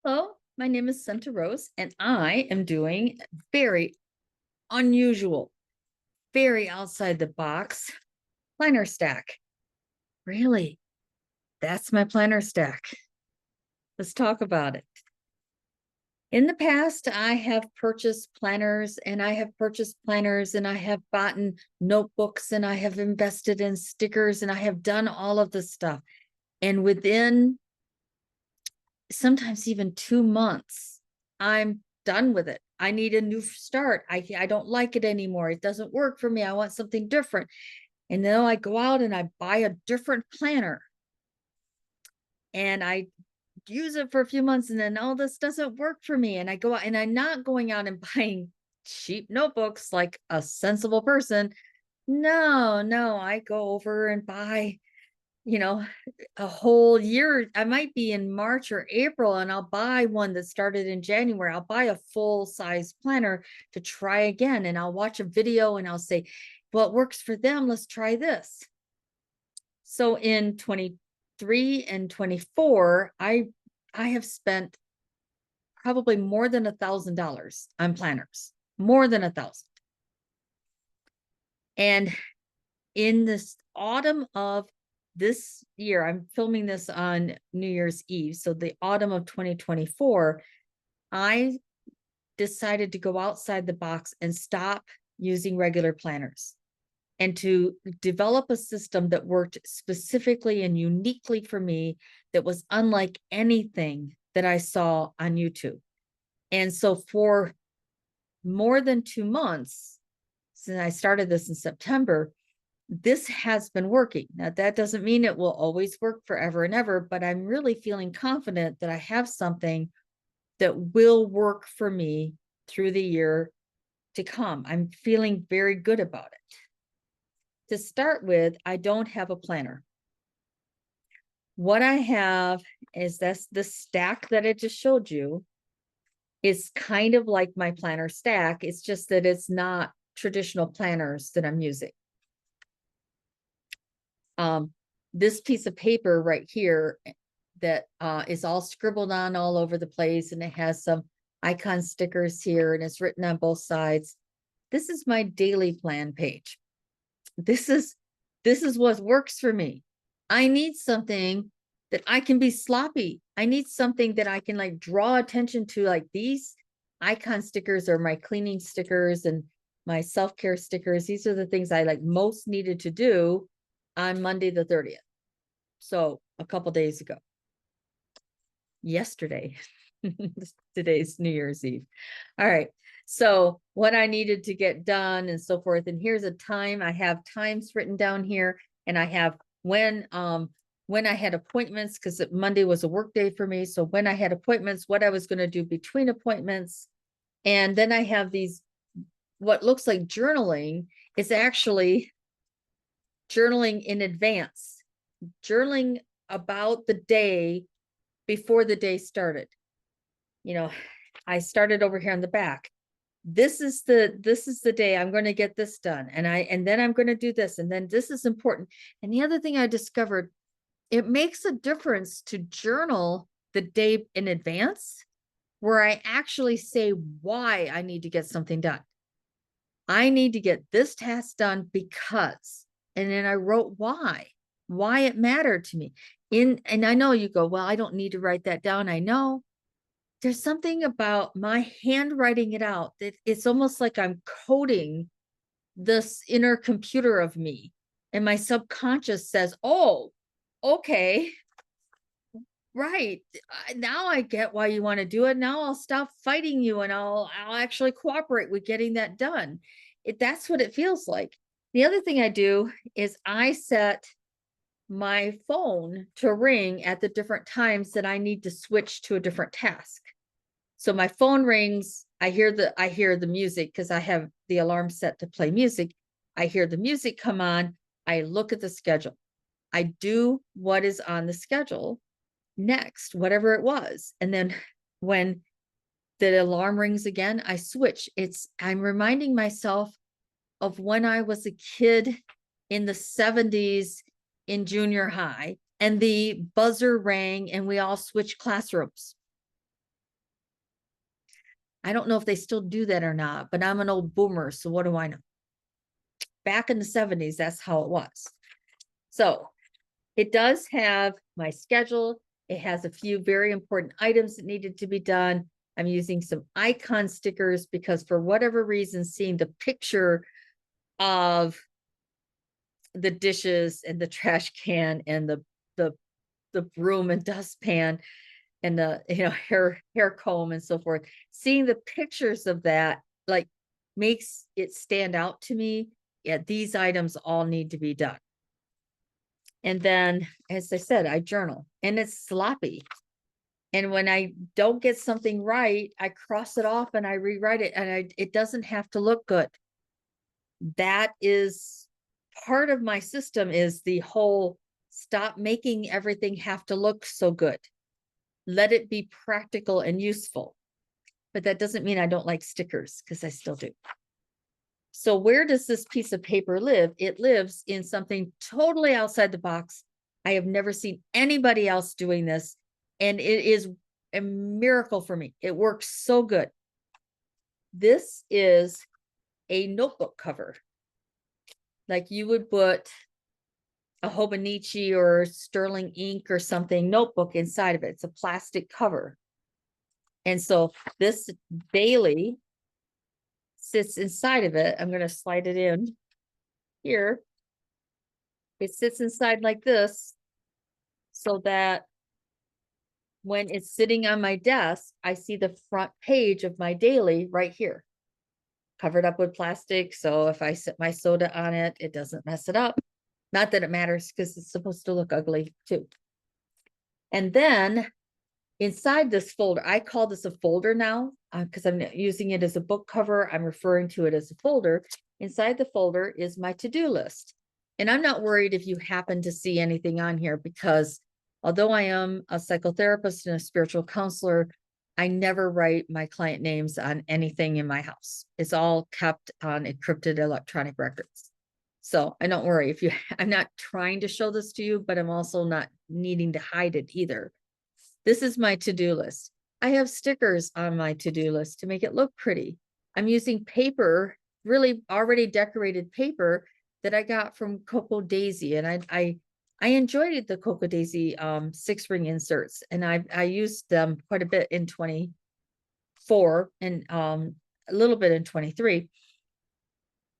Hello, my name is Santa Rose, and I am doing very unusual, very outside the box planner stack. Really? That's my planner stack. Let's talk about it. In the past, I have purchased planners and I have purchased planners and I have bought notebooks and I have invested in stickers and I have done all of this stuff. And within sometimes even 2 months, I'm done with it. I need a new start. I don't like it anymore. It doesn't work for me. I want something different. And then I go out and I buy a different planner and I use it for a few months and then, oh, this doesn't work for me. And I go out and I'm not going out and buying cheap notebooks like a sensible person. No, no, I go over and buy, you know, a whole year. I might be in March or April and I'll buy one that started in January. I'll buy a full size planner to try again. And I'll watch a video and I'll say, well, it works for them. Let's try this. So in 23 and 24, I have spent probably more than $1,000 on planners, more than 1,000. And in this autumn of this year, I'm filming this on New Year's Eve. So the autumn of 2024, I decided to go outside the box and stop using regular planners and to develop a system that worked specifically and uniquely for me, that was unlike anything that I saw on YouTube. And so for more than 2 months, since I started this in September, this has been working. Now, that doesn't mean it will always work forever and ever, but I'm really feeling confident that I have something that will work for me through the year to come. I'm feeling very good about it. To start with, I don't have a planner. What I have is the stack that I just showed you is kind of like my planner stack. It's just that it's not traditional planners that I'm using. This piece of paper right here that is all scribbled on all over the place, and it has some icon stickers here and it's written on both sides. This is my daily plan page. This is what works for me. I need something that I can be sloppy. I need something that I can like draw attention to, like these icon stickers are my cleaning stickers and my self-care stickers. These are the things I like most needed to do on Monday the 30th. So a couple days ago. Yesterday. Today's New Year's Eve. All right. So what I needed to get done and so forth. And here's a time. I have times written down here, and I have when I had appointments, because Monday was a work day for me. So when I had appointments, what I was going to do between appointments. And then I have these, what looks like journaling is actually journaling in advance, journaling about the day before the day started. You know, I started over here on the back. This is the day I'm going to get this done. And then I'm going to do this. And then this is important. And the other thing I discovered, it makes a difference to journal the day in advance, where I actually say why I need to get something done. I need to get this task done because, and then I wrote why it mattered to me. And I know you go, well, I don't need to write that down. I know. There's something about my handwriting it out that it's almost like I'm coding this inner computer of me. And my subconscious says, oh, okay, right. Now I get why you want to do it. Now I'll stop fighting you and I'll actually cooperate with getting that done. That's what it feels like. The other thing I do is I set my phone to ring at the different times that I need to switch to a different task. So my phone rings, I hear the music because I have the alarm set to play music. I hear the music come on, I look at the schedule. I do what is on the schedule next, whatever it was. And then when the alarm rings again, I switch. I'm reminding myself of when I was a kid in the 70s in junior high and the buzzer rang and we all switched classrooms. I don't know if they still do that or not, but I'm an old boomer, so what do I know? Back in the 70s, that's how it was. So it does have my schedule. It has a few very important items that needed to be done. I'm using some icon stickers because for whatever reason, seeing the picture of the dishes and the trash can and the broom and dustpan and the hair comb and so forth, seeing the pictures of that like makes it stand out to me. Yeah, these items all need to be done. And then, as I said, I journal and it's sloppy. And when I don't get something right, I cross it off and I rewrite it, and it doesn't have to look good. That is part of my system, is the whole stop making everything have to look so good. Let it be practical and useful. But that doesn't mean I don't like stickers, because I still do. So where does this piece of paper live? It lives in something totally outside the box. I have never seen anybody else doing this, and it is a miracle for me. It works so good. This is a notebook cover. Like you would put a Hobonichi or Sterling ink or something notebook inside of it. It's a plastic cover. And so this daily sits inside of it. I'm going to slide it in here. It sits inside like this, so that when it's sitting on my desk, I see the front page of my daily right here, covered up with plastic. So if I sit my soda on it, it doesn't mess it up. Not that it matters, because it's supposed to look ugly too. And then inside this folder, I call this a folder now, because I'm using it as a book cover. I'm referring to it as a folder. Inside the folder is my to-do list. And I'm not worried if you happen to see anything on here, because although I am a psychotherapist and a spiritual counselor, I never write my client names on anything in my house. It's all kept on encrypted electronic records. So I don't worry if you, I'm not trying to show this to you, but I'm also not needing to hide it either. This is my to-do list. I have stickers on my to-do list to make it look pretty. I'm using paper, really already decorated paper that I got from Coco Daisy. And I enjoyed the Coco Daisy 6-ring inserts, and I used them quite a bit in 24 and a little bit in 23.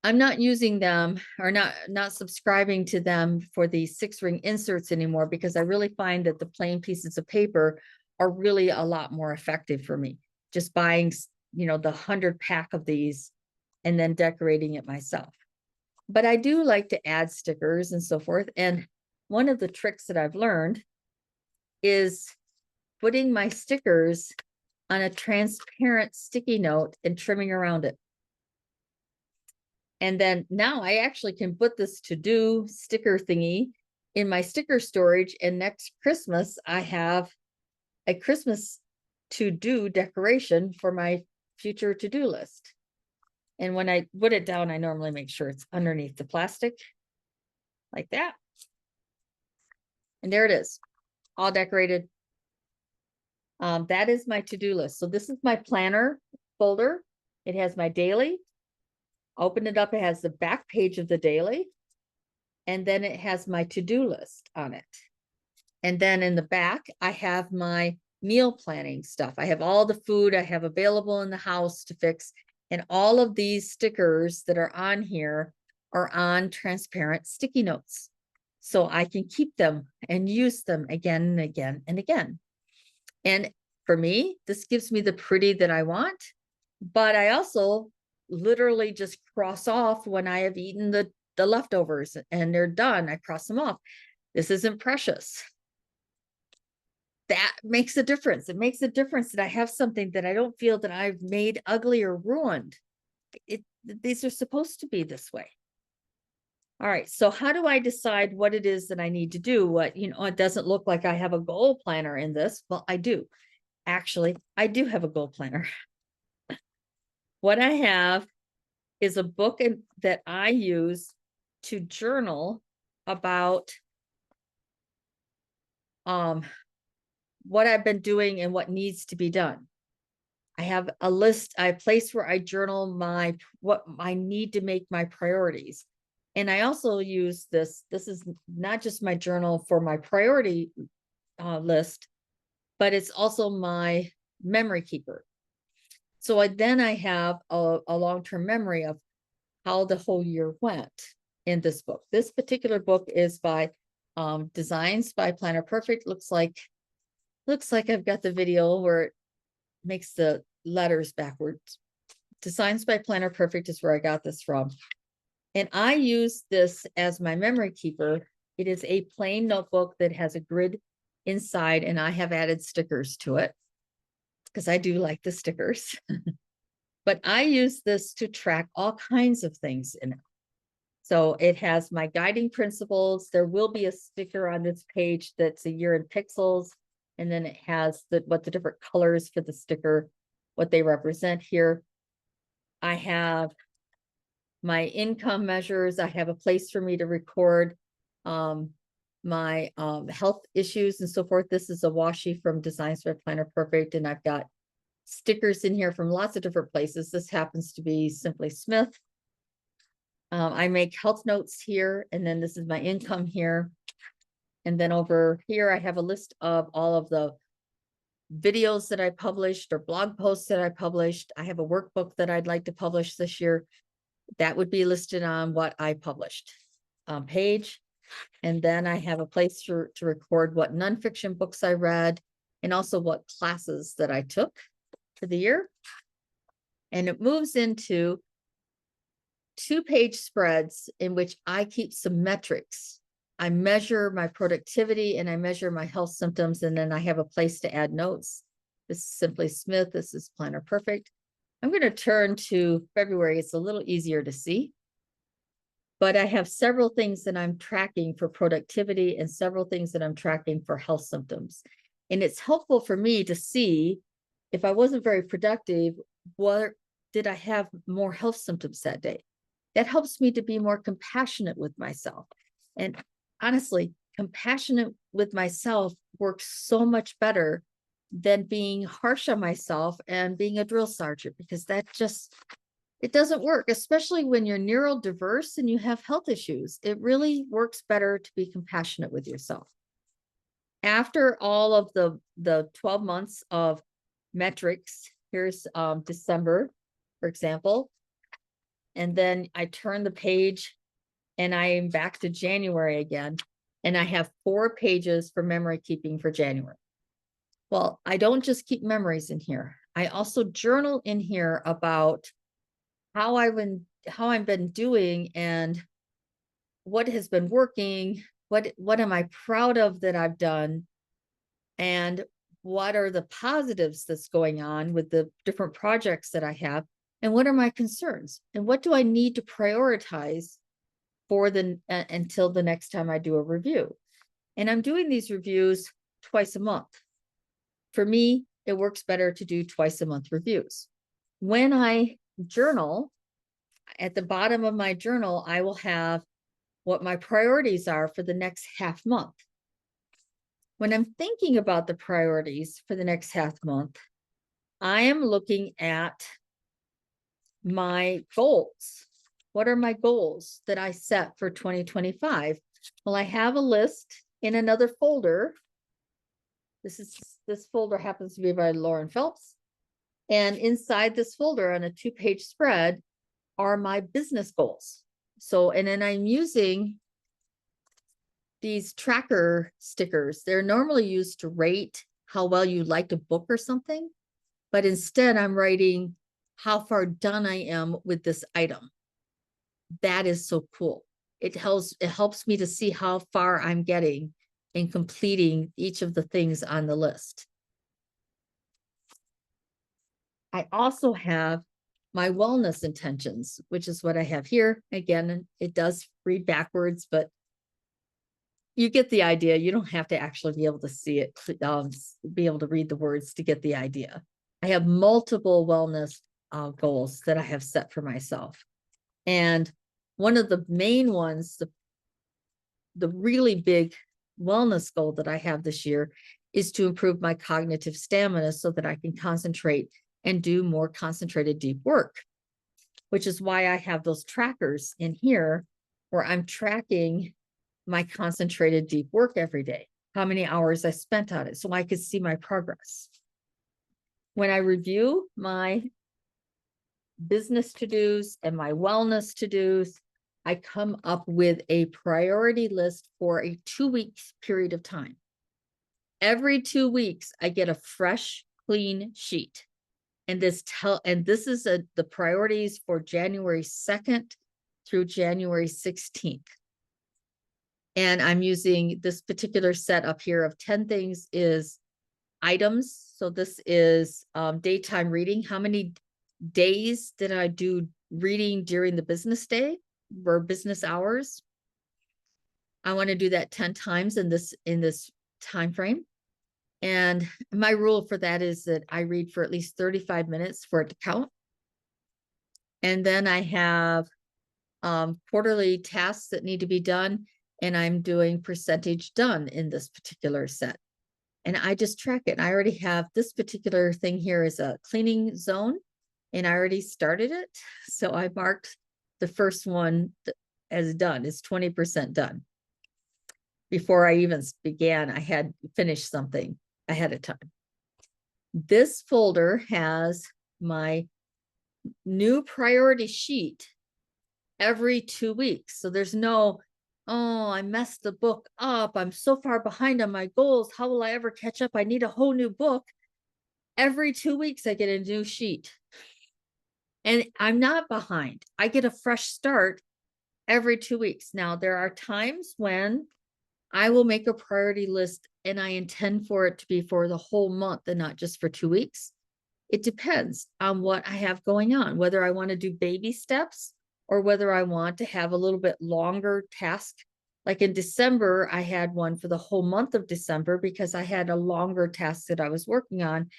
I'm not using them, or not subscribing to them for the 6-ring inserts anymore, because I really find that the plain pieces of paper are really a lot more effective for me. Just buying, the 100 pack of these and then decorating it myself. But I do like to add stickers and so forth. And one of the tricks that I've learned is putting my stickers on a transparent sticky note and trimming around it. And then now I actually can put this to-do sticker thingy in my sticker storage. And next Christmas, I have a Christmas to-do decoration for my future to-do list. And when I put it down, I normally make sure it's underneath the plastic like that. And there it is, all decorated. That is my to-do list. So this is my planner folder. It has my daily. Open it up, it has the back page of the daily, and then it has my to-do list on it. And then in the back, I have my meal planning stuff. I have all the food I have available in the house to fix, and all of these stickers that are on here are on transparent sticky notes. So I can keep them and use them again and again and again. And for me, this gives me the pretty that I want, but I also literally just cross off when I have eaten the leftovers and they're done. I cross them off. This isn't precious. That makes a difference. It makes a difference that I have something that I don't feel that I've made ugly or ruined. These are supposed to be this way. All right. So how do I decide what it is that I need to do? What, it doesn't look like I have a goal planner in this. Well, I do. Actually, I do have a goal planner. What I have is a book that I use to journal about what I've been doing and what needs to be done. I have a list, a place where I journal what I need to make my priorities. And I also use this is not just my journal for my priority list, but it's also my memory keeper. So I have a long-term memory of how the whole year went in this book. This particular book is by Designs by Planner Perfect. Looks like I've got the video where it makes the letters backwards. Designs by Planner Perfect is where I got this from. And I use this as my memory keeper. It is a plain notebook that has a grid inside, and I have added stickers to it because I do like the stickers. But I use this to track all kinds of things in it. So it has my guiding principles. There will be a sticker on this page that's a year in pixels. And then it has what the different colors for the sticker, what they represent here. I have my income measures. I have a place for me to record my health issues and so forth. This is a washi from Designs by Planner Perfect. And I've got stickers in here from lots of different places. This happens to be Simply Smith. I make health notes here, and then this is my income here. And then over here, I have a list of all of the videos that I published or blog posts that I published. I have a workbook that I'd like to publish this year. That would be listed on what I published page. And then I have a place to record what nonfiction books I read and also what classes that I took for the year. And it moves into 2-page spreads in which I keep some metrics. I measure my productivity and I measure my health symptoms, and then I have a place to add notes. This is Simply Smith. This is Planner Perfect. I'm going to turn to February. It's a little easier to see. But I have several things that I'm tracking for productivity and several things that I'm tracking for health symptoms. And it's helpful for me to see if I wasn't very productive, what did I have more health symptoms that day? That helps me to be more compassionate with myself. And honestly, compassionate with myself works so much better than being harsh on myself and being a drill sergeant, because that just, it doesn't work, especially when you're neurodiverse and you have health issues. It really works better to be compassionate with yourself. After all of the 12 months of metrics, here's December, for example. And then I turn the page and I am back to January again. And I have 4 pages for memory keeping for January. Well, I don't just keep memories in here. I also journal in here about how I've been doing and what has been working, what am I proud of that I've done, and what are the positives that's going on with the different projects that I have, and what are my concerns, and what do I need to prioritize for until the next time I do a review. And I'm doing these reviews twice a month. For me, it works better to do twice a month reviews. When I journal, at the bottom of my journal, I will have what my priorities are for the next half month. When I'm thinking about the priorities for the next half month, I am looking at my goals. What are my goals that I set for 2025? Well, I have a list in another folder. This folder happens to be by Lauren Phelps. And inside this folder on a 2-page spread are my business goals. So, and then I'm using these tracker stickers. They're normally used to rate how well you liked a book or something, but instead I'm writing how far done I am with this item. That is so cool. It helps me to see how far I'm getting in completing each of the things on the list. I also have my wellness intentions, which is what I have here. Again, it does read backwards, but you get the idea. You don't have to actually be able to see it, be able to read the words to get the idea. I have multiple wellness goals that I have set for myself. And one of the main ones, the really big wellness goal that I have this year is to improve my cognitive stamina so that I can concentrate and do more concentrated deep work, which is why I have those trackers in here where I'm tracking my concentrated deep work every day, how many hours I spent on it, so I could see my progress. When I review my business to-dos and my wellness to-dos, I come up with a priority list for a 2-week period of time. Every 2 weeks, I get a fresh, clean sheet. And this is the priorities for January 2nd through January 16th. And I'm using this particular set up here of 10 things is items. So this is daytime reading. How many days did I do reading during the business day or business hours? I want to do that 10 times in this time frame. And my rule for that is that I read for at least 35 minutes for it to count. And then I have quarterly tasks that need to be done, and I'm doing percentage done in this particular set. And I just track it. And I already have this particular thing here is a cleaning zone, and I already started it. So I marked the first one as done, it's 20% done. Before I even began, I had finished something ahead of time. This folder has my new priority sheet every 2 weeks. So there's no, oh, I messed the book up, I'm so far behind on my goals, how will I ever catch up? I need a whole new book. Every 2 weeks, I get a new sheet. And I'm not behind. I get a fresh start every 2 weeks. Now, there are times when I will make a priority list and I intend for it to be for the whole month and not just for 2 weeks. It depends on what I have going on, whether I want to do baby steps or whether I want to have a little bit longer task. Like in December, I had one for the whole month of December because I had a longer task that I was working on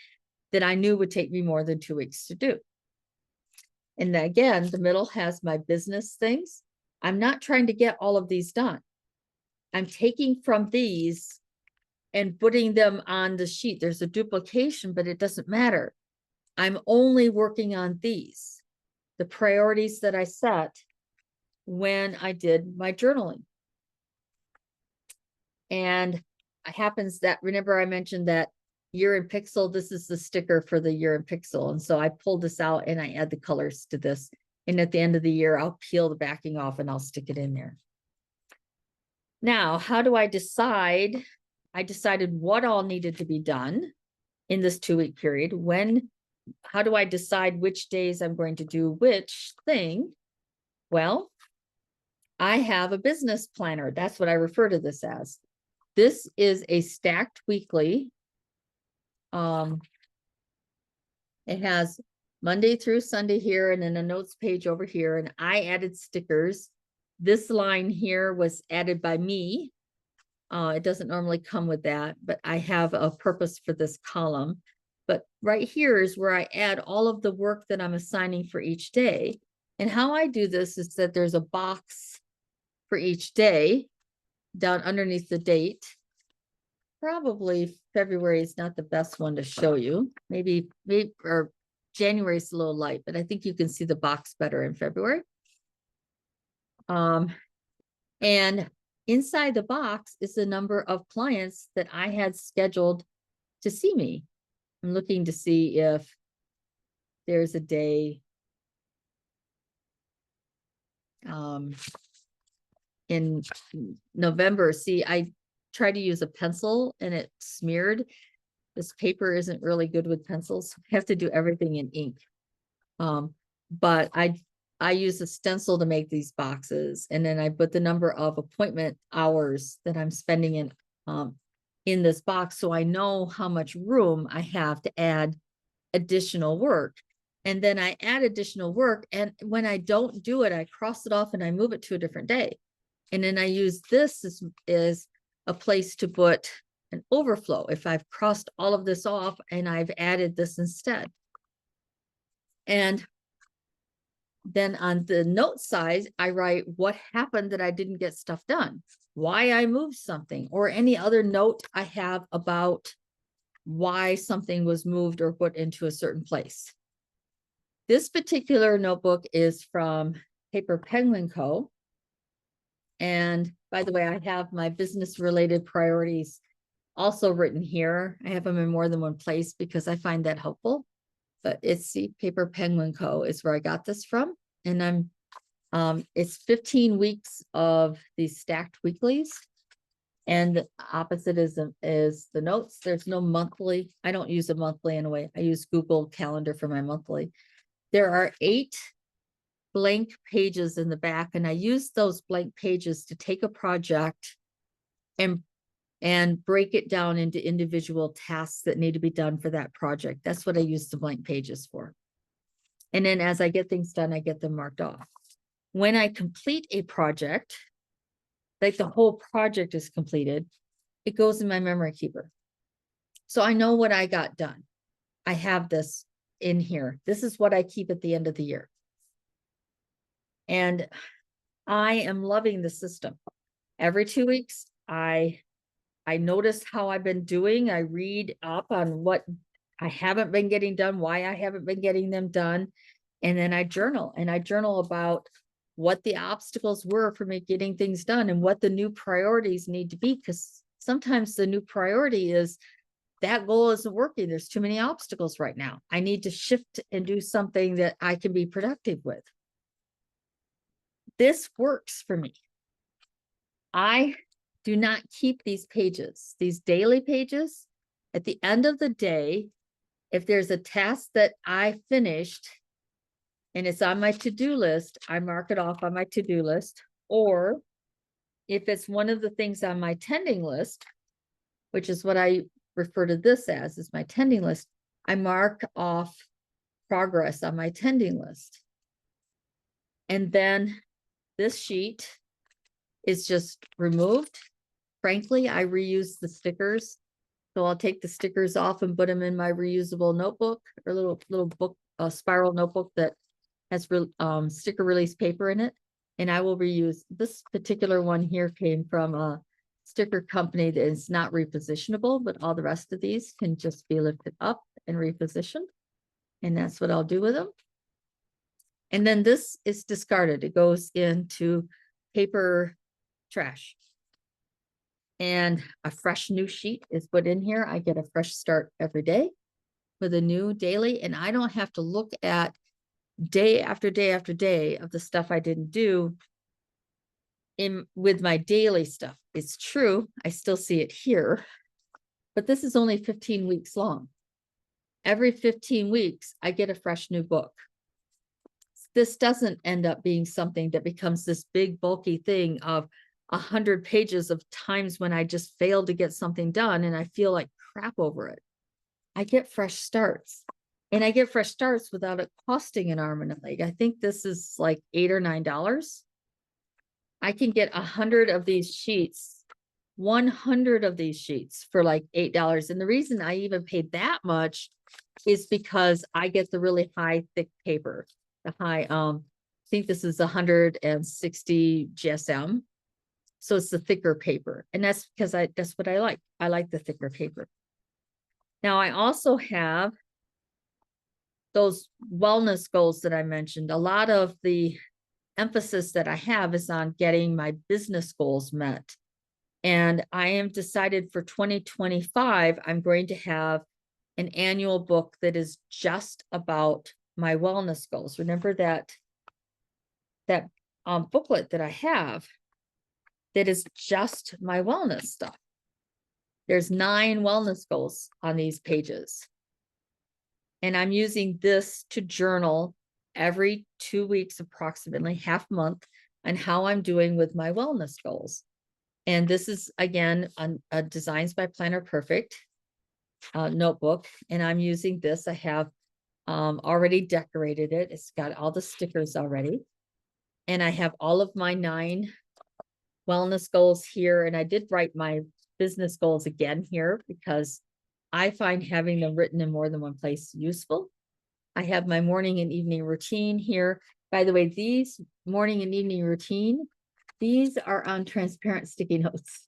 that I knew would take me more than 2 weeks to do. And again, the middle has my business things. I'm not trying to get all of these done. I'm taking from these and putting them on the sheet. There's a duplication, but it doesn't matter. I'm only working on these, the priorities that I set when I did my journaling. And it happens that, remember I mentioned that Year in Pixel, this is the sticker for the Year in Pixel. And so I pulled this out and I add the colors to this. And at the end of the year, I'll peel the backing off and I'll stick it in there. Now, how do I decide? I decided what all needed to be done in this 2-week period. How do I decide which days I'm going to do which thing? Well, I have a business planner. That's what I refer to this as. This is a stacked weekly. It has Monday through Sunday here and then a notes page over here. And I added stickers. This line here was added by me. It doesn't normally come with that, but I have a purpose for this column. But right here is where I add all of the work that I'm assigning for each day. And how I do this is that there's a box for each day down underneath the date. Probably February is not the best one to show you. Maybe or January is a little light, but I think you can see the box better in February. And inside the box is the number of clients that I had scheduled to see me. I'm looking to see if there's a day in November. See, I tried to use a pencil and it smeared. This paper isn't really good with pencils. I have to do everything in ink. But I use a stencil to make these boxes, and then I put the number of appointment hours that I'm spending in this box, so I know how much room I have to add additional work. And then I add additional work, and when I don't do it, I cross it off and I move it to a different day. And then I use this as a place to put an overflow if I've crossed all of this off and I've added this instead. And then on the note side, I write what happened that I didn't get stuff done, why I moved something, or any other note I have about why something was moved or put into a certain place. This particular notebook is from Paper Penguin Co. And by the way, I have my business related priorities also written here. I have them in more than one place because I find that helpful. But it's the Paper Penguin Co. is where I got this from. And it's 15 weeks of these stacked weeklies. And the opposite is the notes. There's no monthly. I don't use a monthly in a way. I use Google Calendar for my monthly. There are 8 blank pages in the back, and I use those blank pages to take a project and break it down into individual tasks that need to be done for that project. That's what I use the blank pages for. And then as I get things done, I get them marked off. When I complete a project, like the whole project is completed, it goes in my memory keeper. So I know what I got done. I have this in here. This is what I keep at the end of the year. And I am loving the system. Every 2 weeks, I notice how I've been doing. I read up on what I haven't been getting done, why I haven't been getting them done. And then I journal, and I journal about what the obstacles were for me getting things done and what the new priorities need to be. Because sometimes the new priority is that goal isn't working. There's too many obstacles right now. I need to shift and do something that I can be productive with. This works for me. I do not keep these pages, these daily pages. At the end of the day, if there's a task that I finished and it's on my to-do list, I mark it off on my to-do list. Or if it's one of the things on my tending list, which is what I refer to this as, is my tending list, I mark off progress on my tending list. And then this sheet is just removed. Frankly, I reuse the stickers. So I'll take the stickers off and put them in my reusable notebook, or little book, spiral notebook that has sticker release paper in it. And I will reuse this particular one here. Came from a sticker company that is not repositionable, but all the rest of these can just be lifted up and repositioned. And that's what I'll do with them. And then this is discarded. It goes into paper trash. And a fresh new sheet is put in here. I get a fresh start every day with a new daily, and I don't have to look at day after day after day of the stuff I didn't do with my daily stuff. It's true, I still see it here, but this is only 15 weeks long. Every 15 weeks, I get a fresh new book. This doesn't end up being something that becomes this big bulky thing of 100 pages of times when I just failed to get something done and I feel like crap over it. I get fresh starts, and I get fresh starts without it costing an arm and a leg. I think this is like $8 or $9. I can get 100 of these sheets, 100 of these sheets for like $8. And the reason I even paid that much is because I get the really high, thick paper, the high, I think this is 160 GSM. So it's the thicker paper. And that's because that's what I like. I like the thicker paper. Now I also have those wellness goals that I mentioned. A lot of the emphasis that I have is on getting my business goals met. And I am decided for 2025, I'm going to have an annual book that is just about my wellness goals. Remember that booklet that I have that is just my wellness stuff. There's 9 wellness goals on these pages. And I'm using this to journal every 2 weeks, approximately half month, on how I'm doing with my wellness goals. And this is, again, a Designs by Planner Perfect notebook. And I'm using this. I have already decorated it. It's got all the stickers already. And I have all of my 9 wellness goals here. And I did write my business goals again here because I find having them written in more than one place useful. I have my morning and evening routine here. By the way, these morning and evening routine, these are on transparent sticky notes.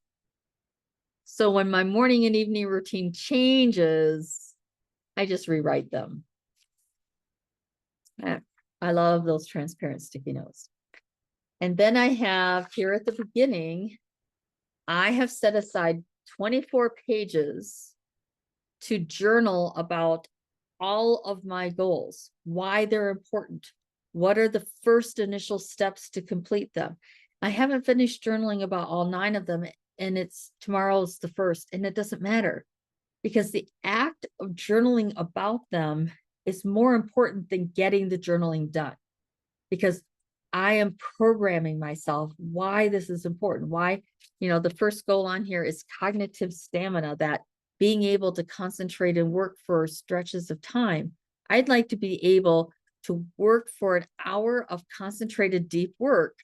So when my morning and evening routine changes, I just rewrite them. I love those transparent sticky notes. And then I have here at the beginning, I have set aside 24 pages to journal about all of my goals, why they're important, what are the first initial steps to complete them. I haven't finished journaling about all 9 of them, and tomorrow's the first, and it doesn't matter because the act of journaling about them is more important than getting the journaling done, because I am programming myself why this is important. Why, the first goal on here is cognitive stamina, that being able to concentrate and work for stretches of time. I'd like to be able to work for an hour of concentrated deep work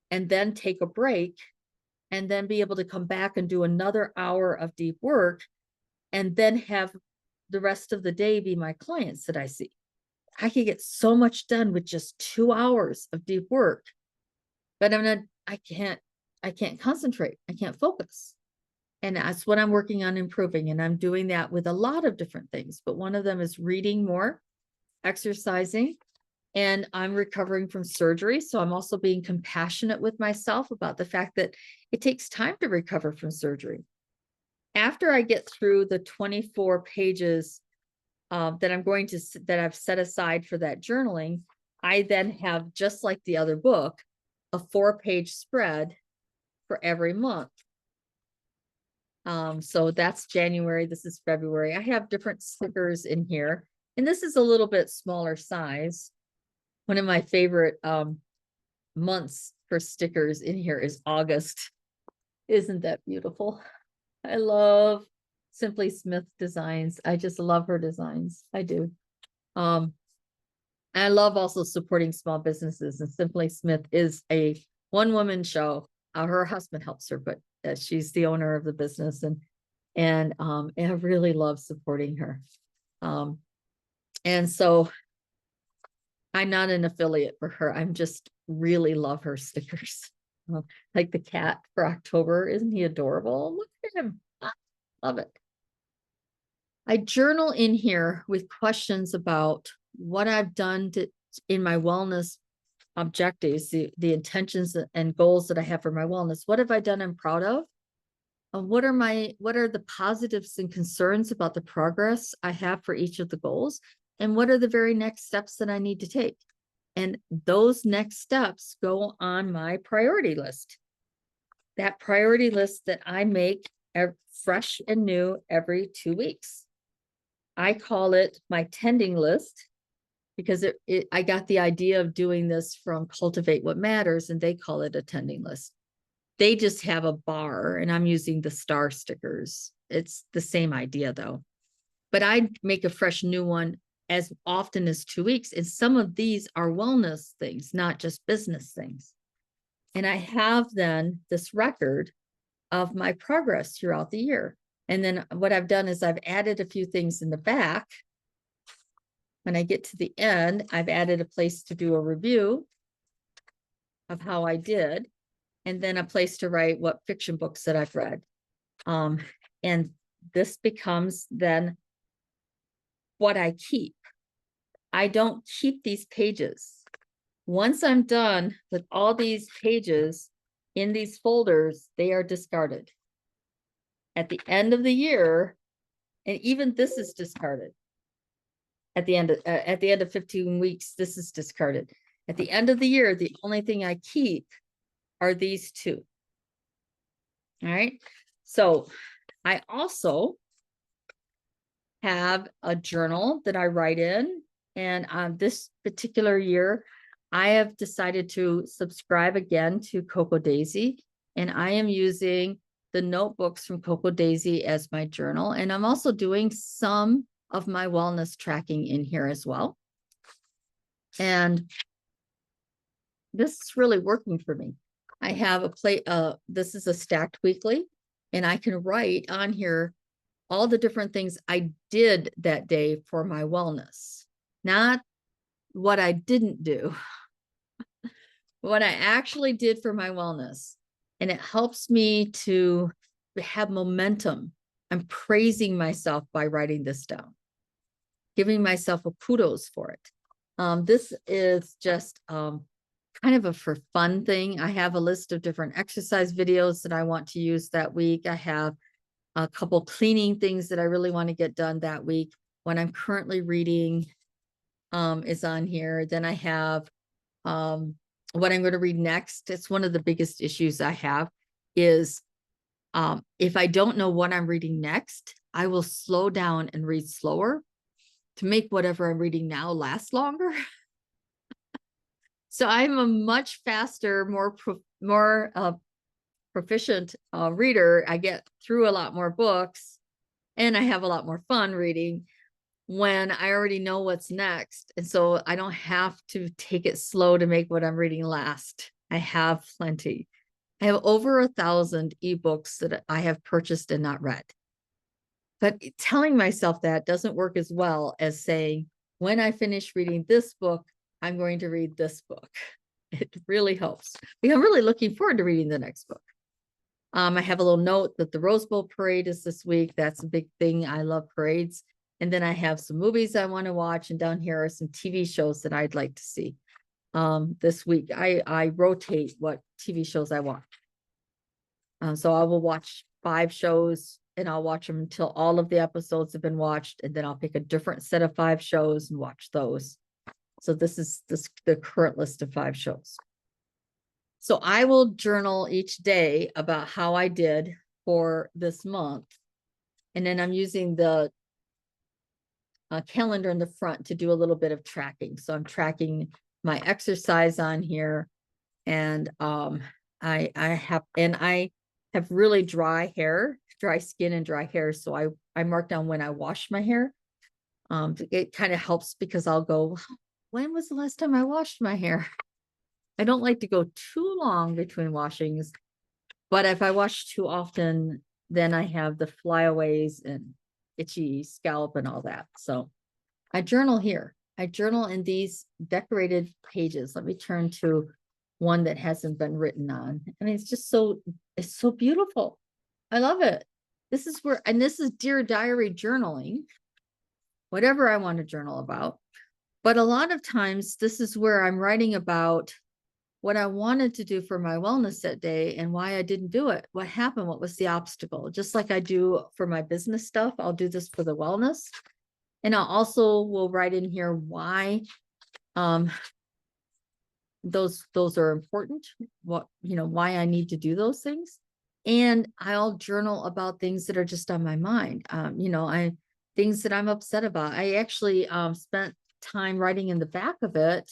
and then take a break and then be able to come back and do another hour of deep work and then have the rest of the day be my clients that I see. I could get so much done with just 2 hours of deep work, but I can't concentrate. I can't focus. And that's what I'm working on improving. And I'm doing that with a lot of different things, but one of them is reading more, exercising, and I'm recovering from surgery. So I'm also being compassionate with myself about the fact that it takes time to recover from surgery. After I get through the 24 pages that I've set aside for that journaling, I then have, just like the other book, a 4-page spread for every month. So that's January. This is February. I have different stickers in here, and this is a little bit smaller size. One of my favorite months for stickers in here is August. Isn't that beautiful? I love Simply Smith designs. I just love her designs. I do. I love also supporting small businesses, and Simply Smith is a one-woman show. Her husband helps her, but she's the owner of the business, and I really love supporting her. And so I'm not an affiliate for her. I'm just really love her stickers. Like the cat for October. Isn't he adorable? Look at him. I love it. I journal in here with questions about what I've done in my wellness objectives, the intentions and goals that I have for my wellness. What have I done I'm proud of? What are the positives and concerns about the progress I have for each of the goals? And what are the very next steps that I need to take? And those next steps go on my priority list. That priority list that I make fresh and new every 2 weeks. I call it my tending list because I got the idea of doing this from Cultivate What Matters, and they call it a tending list. They just have a bar, and I'm using the star stickers. It's the same idea though, but I make a fresh new one as often as 2 weeks. And some of these are wellness things, not just business things. And I have then this record of my progress throughout the year. And then what I've done is I've added a few things in the back. When I get to the end, I've added a place to do a review of how I did, and then a place to write what fiction books that I've read. And this becomes then what I keep. I don't keep these pages. Once I'm done with all these pages in these folders, they are discarded. At the end of the year, and even this is discarded. At the end of 15 weeks, this is discarded. At the end of the year, the only thing I keep are these 2. All right. So I also have a journal that I write in. And on this particular year, I have decided to subscribe again to Coco Daisy. And I am using the notebooks from Coco Daisy as my journal. And I'm also doing some of my wellness tracking in here as well. And this is really working for me. I have this is a stacked weekly, and I can write on here all the different things I did that day for my wellness, not what I didn't do, what I actually did for my wellness. And it helps me to have momentum. I'm praising myself by writing this down, giving myself a kudos for it. This is just kind of a for fun thing. I have a list of different exercise videos that I want to use that week. I have a couple cleaning things that I really want to get done that week. What I'm currently reading is on here. Then I have what I'm going to read next. It's one of the biggest issues I have is if I don't know what I'm reading next, I will slow down and read slower to make whatever I'm reading now last longer. So I'm a much faster, more proficient reader. I get through a lot more books and I have a lot more fun reading when I already know what's next. And so I don't have to take it slow to make what I'm reading last. I have plenty. I have over 1,000 ebooks that I have purchased and not read. But telling myself that doesn't work as well as saying, when I finish reading this book, I'm going to read this book. It really helps. I'm really looking forward to reading the next book. I have a little note that the Rose Bowl parade is this week. That's a big thing. I love parades. And then I have some movies I want to watch. And down here are some TV shows that I'd like to see. This week, I rotate what TV shows I watch. So I will watch 5 shows and I'll watch them until all of the episodes have been watched. And then I'll pick a different set of 5 shows and watch those. So this is the current list of 5 shows. So I will journal each day about how I did for this month. And then I'm using the calendar in the front to do a little bit of tracking. So I'm tracking my exercise on here. And I have really dry hair, dry skin and dry hair. So I mark down when I wash my hair. It kind of helps because I'll go, when was the last time I washed my hair? I don't like to go too long between washings, but if I wash too often, then I have the flyaways and itchy scalp and all that. So I journal here. I journal in these decorated pages. Let me turn to one that hasn't been written on. And it's just it's so beautiful. I love it. This is Dear Diary journaling, whatever I want to journal about. But a lot of times this is where I'm writing about what I wanted to do for my wellness that day and why I didn't do it. What happened? What was the obstacle? Just like I do for my business stuff, I'll do this for the wellness. And I also will write in here why those are important, why I need to do those things. And I'll journal about things that are just on my mind. Things that I'm upset about. I actually spent time writing in the back of it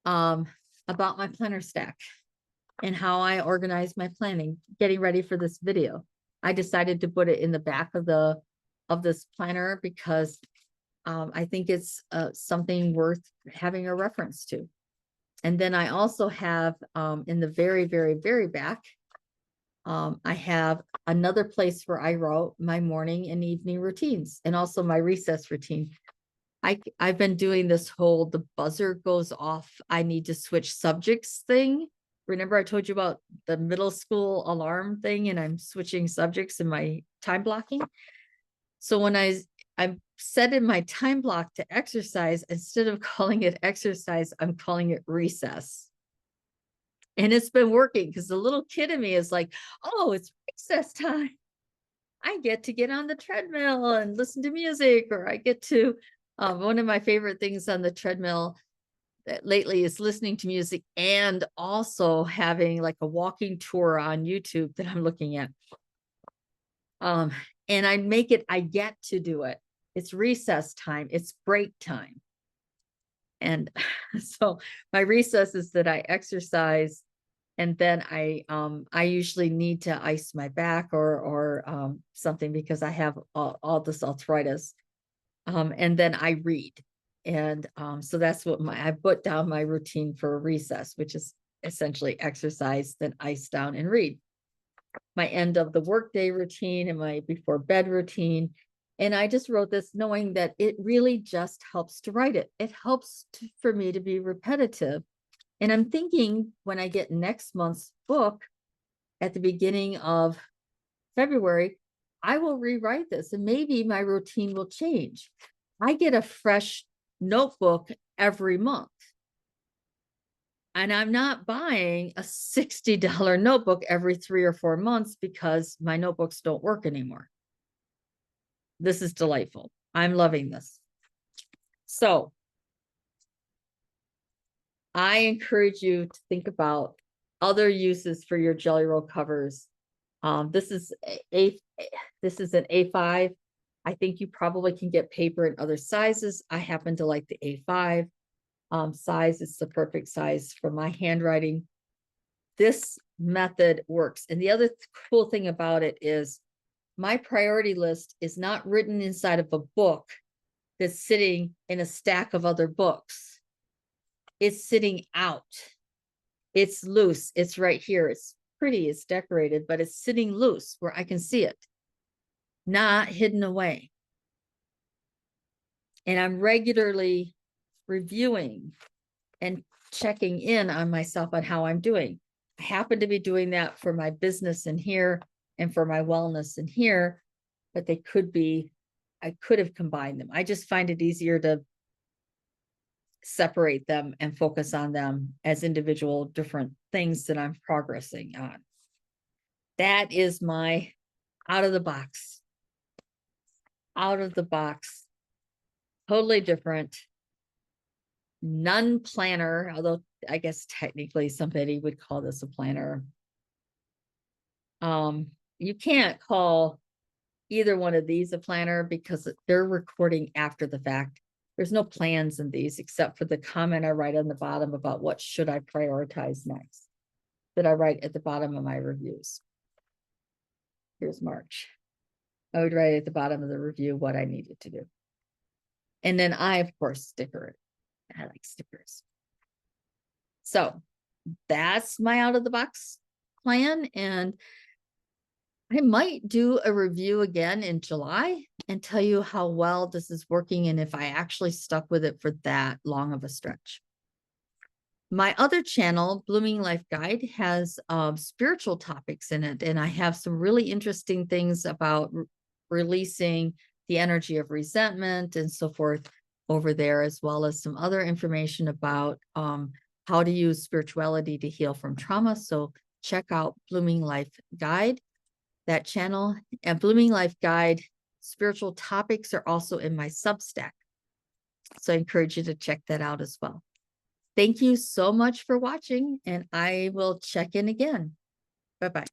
about my planner stack and how I organize my planning, getting ready for this video. I decided to put it in the back of this planner because I think it's something worth having a reference to. And then I also have in the very, very, very back, I have another place where I wrote my morning and evening routines and also my recess routine. I've been doing this whole, the buzzer goes off, I need to switch subjects thing. Remember I told you about the middle school alarm thing and I'm switching subjects in my time blocking. So when I'm set in my time block to exercise, instead of calling it exercise, I'm calling it recess. And it's been working because the little kid in me is like, oh, it's recess time. I get to get on the treadmill and listen to music, or I get to, one of my favorite things on the treadmill lately is listening to music and also having like a walking tour on YouTube that I'm looking at. And I get to do it. It's recess time. It's break time. And so my recess is that I exercise and then I usually need to ice my back or something because I have all this arthritis. And then I read. And so that's what I put down my routine for recess, which is essentially exercise, then ice down and read. My end of the workday routine and my before bed routine. And I just wrote this knowing that it really just helps to write it. It helps for me to be repetitive. And I'm thinking when I get next month's book at the beginning of February, I will rewrite this and maybe my routine will change. I get a fresh notebook every month. And I'm not buying a $60 notebook every 3 or 4 months because my notebooks don't work anymore. This is delightful. I'm loving this. So I encourage you to think about other uses for your Jelly Roll covers. This is this is an A5. I think you probably can get paper in other sizes. I happen to like the A5 size. It's the perfect size for my handwriting. This method works. And the other cool thing about it is my priority list is not written inside of a book that's sitting in a stack of other books. It's sitting out. It's loose. It's right here. It's pretty. It's decorated, but it's sitting loose where I can see it, not hidden away. And I'm regularly reviewing and checking in on myself on how I'm doing. I happen to be doing that for my business in here and for my wellness in here, but they could be, I could have combined them. I just find it easier to separate them and focus on them as individual different things that I'm progressing on. That is my out of the box, totally different, non-planner, although I guess technically somebody would call this a planner. You can't call either one of these a planner because they're recording after the fact. There's no plans in these except for the comment I write on the bottom about what should I prioritize next that I write at the bottom of my reviews. Here's March. I would write at the bottom of the review what I needed to do. And then I, of course, sticker it. I like stickers. So that's my out of the box plan. And I might do a review again in July and tell you how well this is working and if I actually stuck with it for that long of a stretch. My other channel, Blooming Life Guide, has spiritual topics in it. And I have some really interesting things about releasing the energy of resentment and so forth over there, as well as some other information about how to use spirituality to heal from trauma. So check out Blooming Life Guide, that channel. And Blooming Life Guide spiritual topics are also in my Substack. So I encourage you to check that out as well. Thank you so much for watching, and I will check in again. Bye-bye.